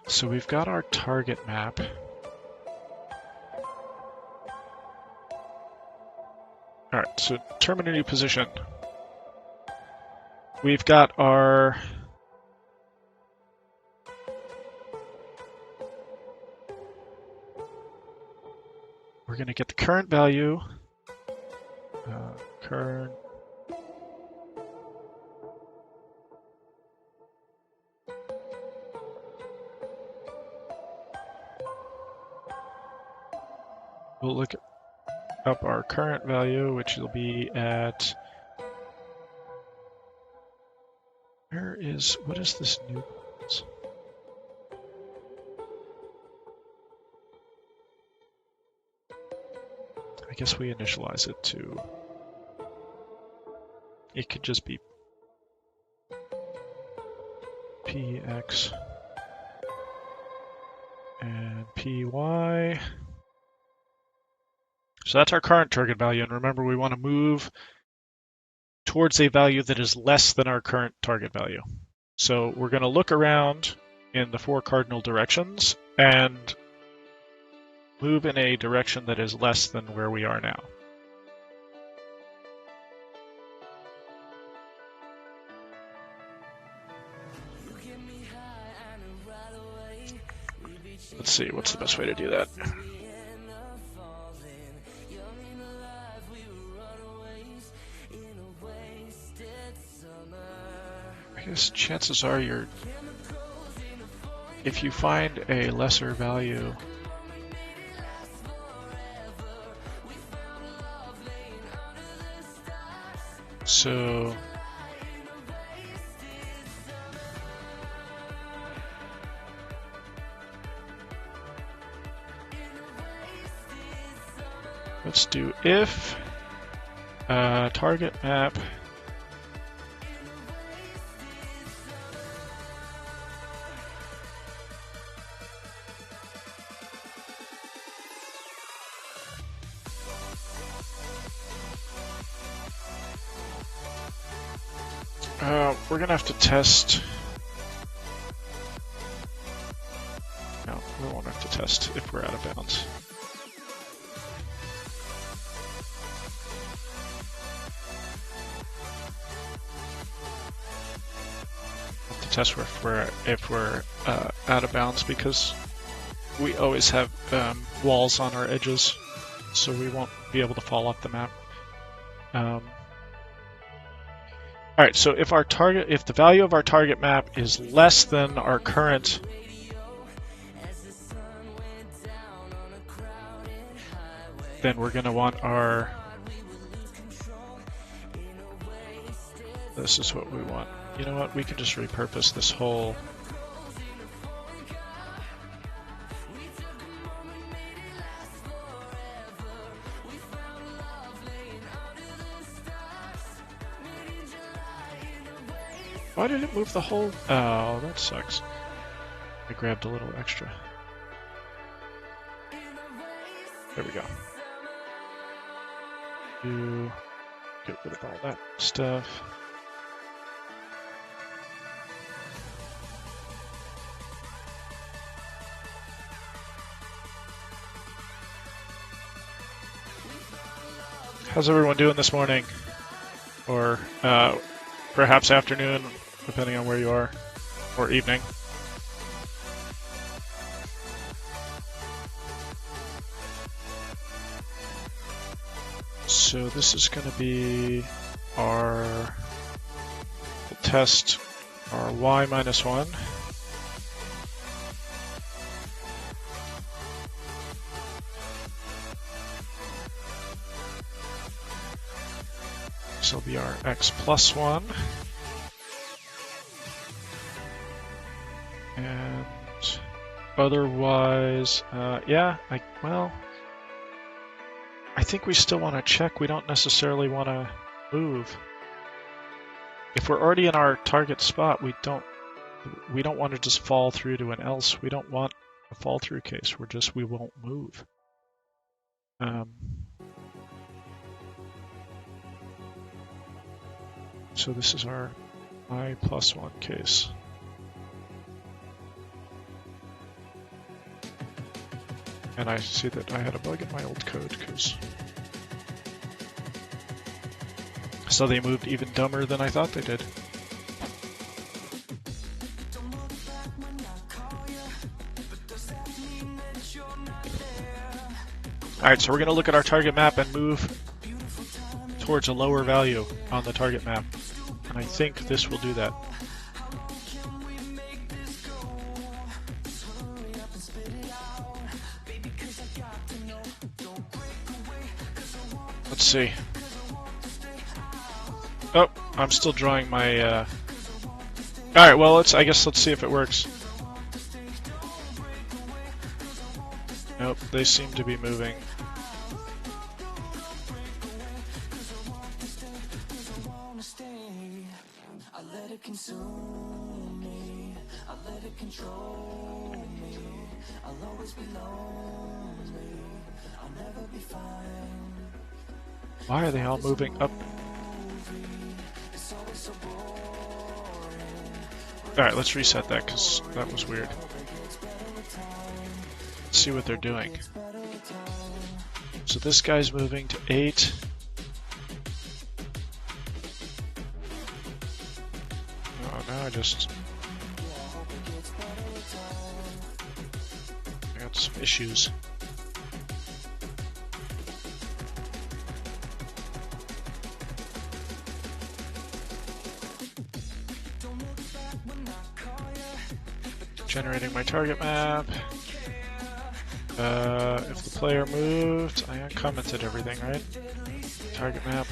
So we've got our target map. Alright, so determine a new position. We've got our... We're going to get the current value. Current... We'll look up our current value, which will be at... What is this new... I guess we initialize it to... It could just be px and py. So that's our current target value, and remember we want to move towards a value that is less than our current target value. So we're going to look around in the 4 cardinal directions and move in a direction that is less than where we are now. Let's see, what's the best way to do that? I guess chances are if you find a lesser value, so let's do if target map we're gonna have to test. No, we won't have to test if we're out of bounds. We'll have to test if we're out of bounds, because we always have walls on our edges, so we won't be able to fall off the map. Alright, so if the value of our target map is less than our current then we're going to want this is what we want. You know what, we can just repurpose this whole Why did it move the whole? Oh, that sucks. I grabbed a little extra. There we go. Get rid of all that stuff. How's everyone doing this morning? Or perhaps afternoon, depending on where you are, or evening. So this is going to be we'll test our y minus 1. This will be our x plus 1. And otherwise, yeah, I think we still want to check. We don't necessarily want to move. If we're already in our target spot, we don't want to just fall through to an else. We don't want a fall through case. We won't move. So this is our I plus 1 case. And I see that I had a bug in my old code, so they moved even dumber than I thought they did. Alright, so we're going to look at our target map and move towards a lower value on the target map. And I think this will do that. Let's see. Oh, I'm still drawing my... Alright, well, I guess let's see if it works. Nope, they seem to be moving. Why are they all moving up? Alright, let's reset that, because that was weird. Let's see what they're doing. So this guy's moving to 8. Oh, now I just... some issues. Generating my target map. If the player moved, I uncommented everything, right? Target map.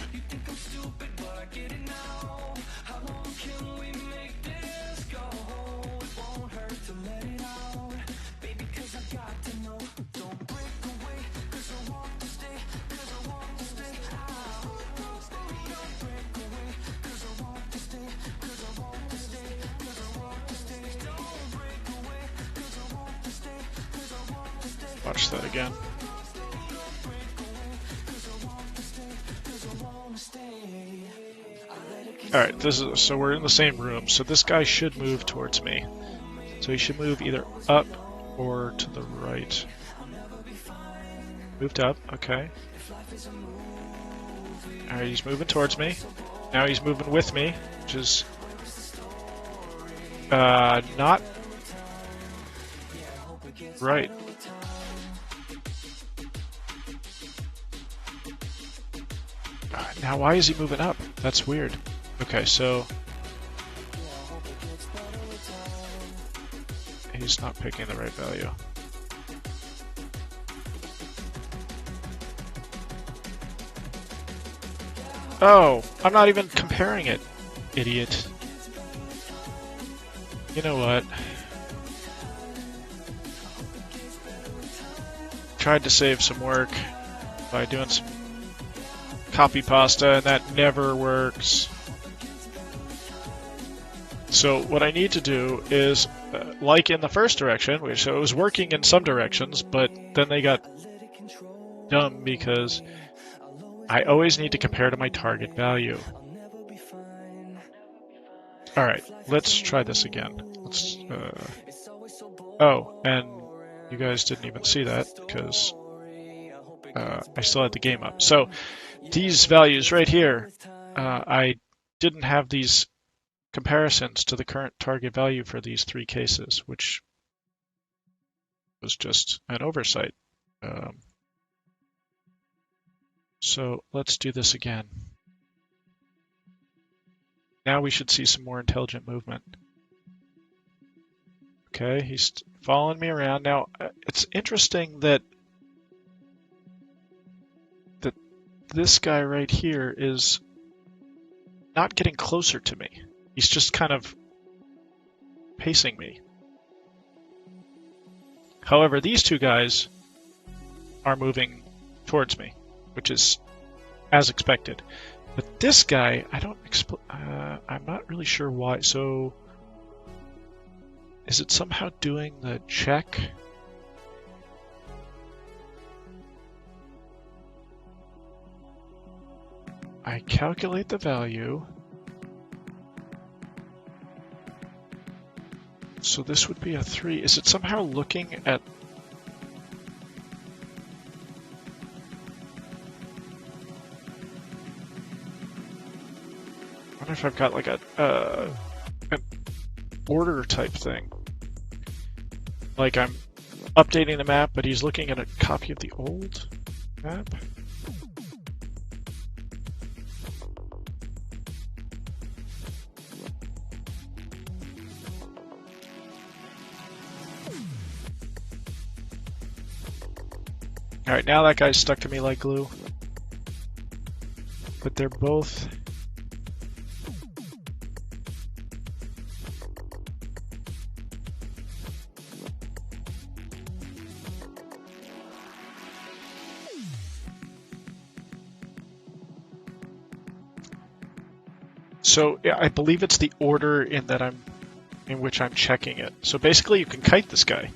Watch that again. Alright, so we're in the same room, so this guy should move towards me. So he should move either up or to the right. Moved up, okay. Alright, he's moving towards me. Now he's moving with me, which is not right. Now why is he moving up? That's weird. Okay, so he's not picking the right value. Oh, I'm not even comparing it, idiot. You know what? Tried to save some work by doing some copy pasta, and that never works. So what I need to do is, like in the first direction, which so it was working in some directions, but then they got dumb because I always need to compare to my target value. Alright, let's try this again. Let's, oh, and you guys didn't even see that because I still had the game up. So these values right here, I didn't have these comparisons to the current target value for these three cases, which was just an oversight. So let's do this again. Now we should see some more intelligent movement. Okay, he's following me around. Now, it's interesting that this guy right here is not getting closer to me. He's just kind of pacing me. However, these two guys are moving towards me, which is as expected. But this guy, I'm not really sure why. So, is it somehow doing the check? I calculate the value. So this would be a 3. Is it somehow looking at... I wonder if I've got like an order type thing. Like I'm updating the map, but he's looking at a copy of the old map. Alright, now that guy's stuck to me like glue. But they're both... So yeah, I believe it's the order in which I'm checking it. So basically you can kite this guy.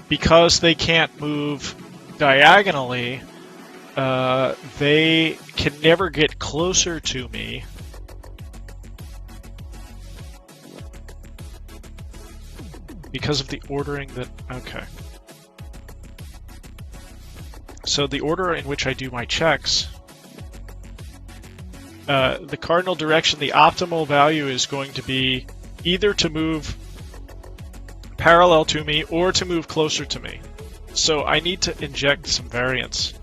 Because they can't move diagonally, they can never get closer to me. Because of the ordering that... Okay. So the order in which I do my checks, the cardinal direction, the optimal value is going to be either to move parallel to me or to move closer to me. So I need to inject some variance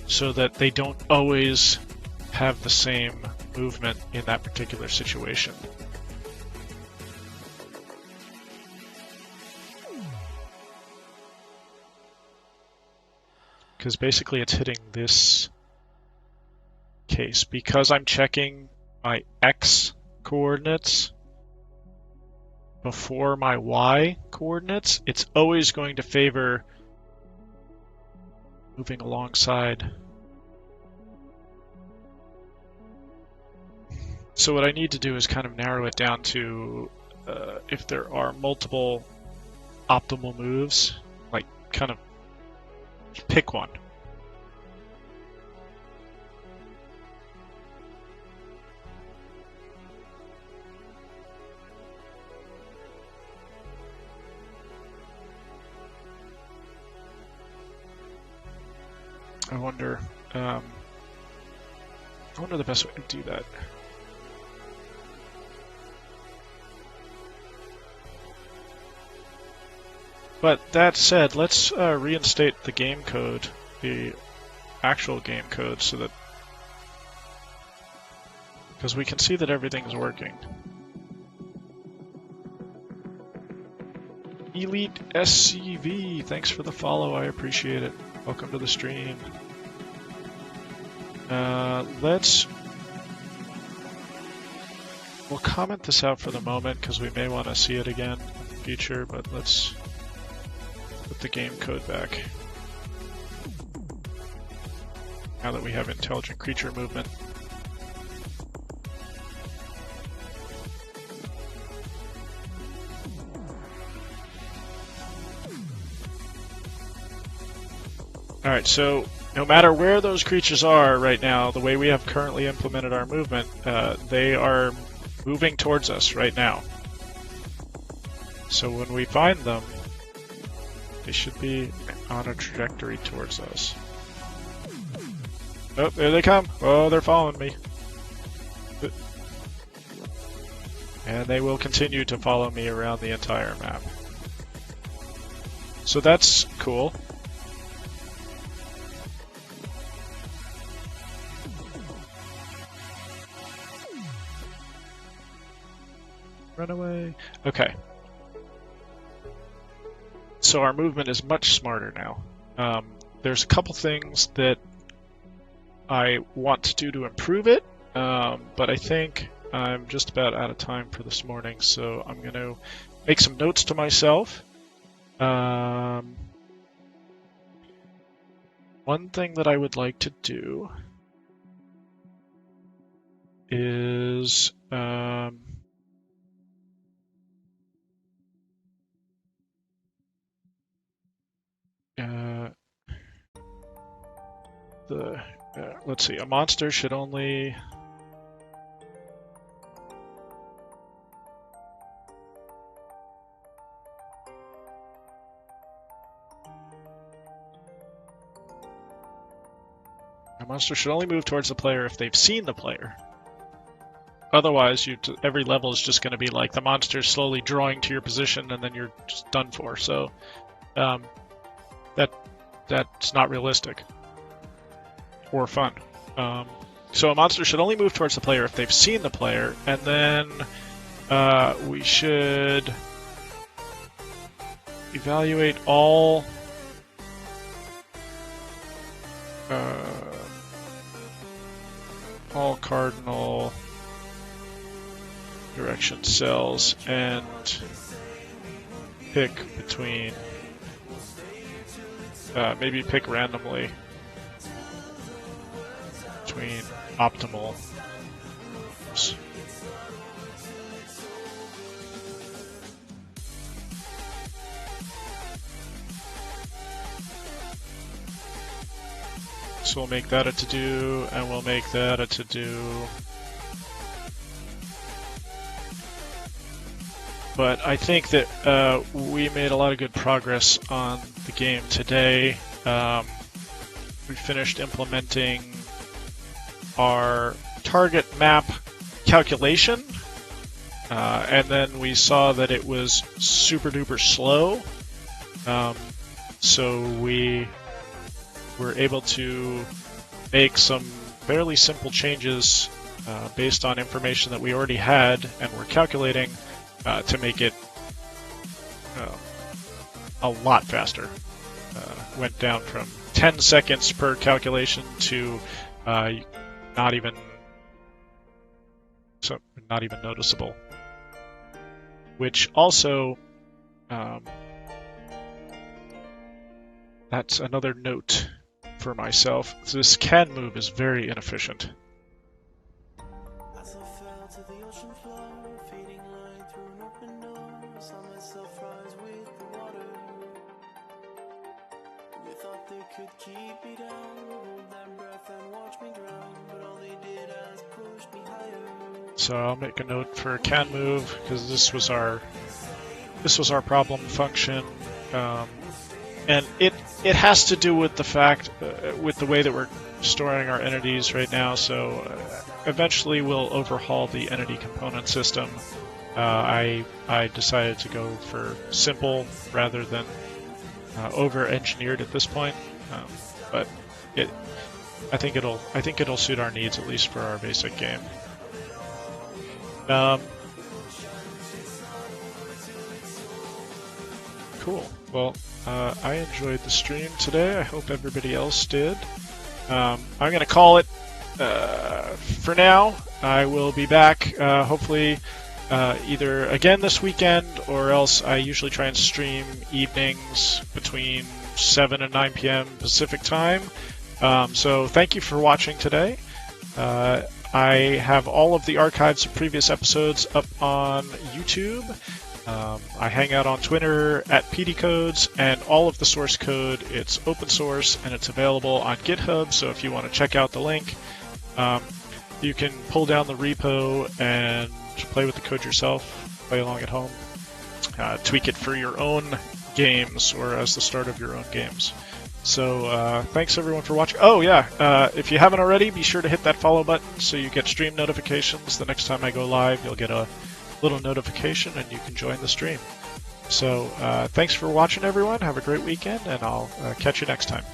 so that they don't always have the same movement in that particular situation. Because basically it's hitting this case. Because I'm checking my X coordinates before my Y coordinates, it's always going to favor moving alongside. So what I need to do is kind of narrow it down to if there are multiple optimal moves, like kind of pick one. I wonder the best way to do that. But that said, let's reinstate the game code, the actual game code, so that, because we can see that everything's working. Elite SCV, thanks for the follow, I appreciate it. Welcome to the stream. We'll comment this out for the moment because we may want to see it again in the future, but let's put the game code back. Now that we have intelligent creature movement. Alright, so no matter where those creatures are right now, the way we have currently implemented our movement, they are moving towards us right now. So when we find them, they should be on a trajectory towards us. Oh, there they come! Oh, they're following me. And they will continue to follow me around the entire map. So that's cool. Run away. Okay. So our movement is much smarter now. There's a couple things that I want to do to improve it, but I think I'm just about out of time for this morning, so I'm going to make some notes to myself. One thing that I would like to do is let's see, a monster should only... A monster should only move towards the player if they've seen the player. Otherwise, every level is just going to be like the monster slowly drawing to your position and then you're just done for. So that's not realistic or fun. So a monster should only move towards the player if they've seen the player, and then we should evaluate all cardinal direction cells and pick between, maybe pick randomly between optimal. Oops. So we'll make that a to-do, and we'll make that a to-do. But I think that we made a lot of good progress on the game today. We finished implementing our target map calculation, and then we saw that it was super duper slow. So we were able to make some fairly simple changes based on information that we already had and were calculating to make it a lot faster. Went down from 10 seconds per calculation to not even noticeable. Which also, that's another note for myself. This can move is very inefficient. So I'll make a note for can move because this was our problem function, and it has to do with the fact with the way that we're storing our entities right now. So eventually we'll overhaul the entity component system. I decided to go for simple rather than over-engineered at this point, but I think it'll suit our needs, at least for our basic game. Cool. Well, I enjoyed the stream today. I hope everybody else did. I'm going to call it for now. I will be back hopefully either again this weekend, or else I usually try and stream evenings between 7 and 9 p.m. Pacific time. So thank you for watching today. I have all of the archives of previous episodes up on YouTube. I hang out on Twitter at PDCodes, and all of the source code, it's open source and it's available on GitHub, so if you want to check out the link, you can pull down the repo and play with the code yourself, play along at home, tweak it for your own games or as the start of your own games. So thanks everyone for watching. Oh yeah, if you haven't already, be sure to hit that follow button so you get stream notifications. The next time I go live, you'll get a little notification and you can join the stream. So thanks for watching everyone. Have a great weekend, and I'll catch you next time.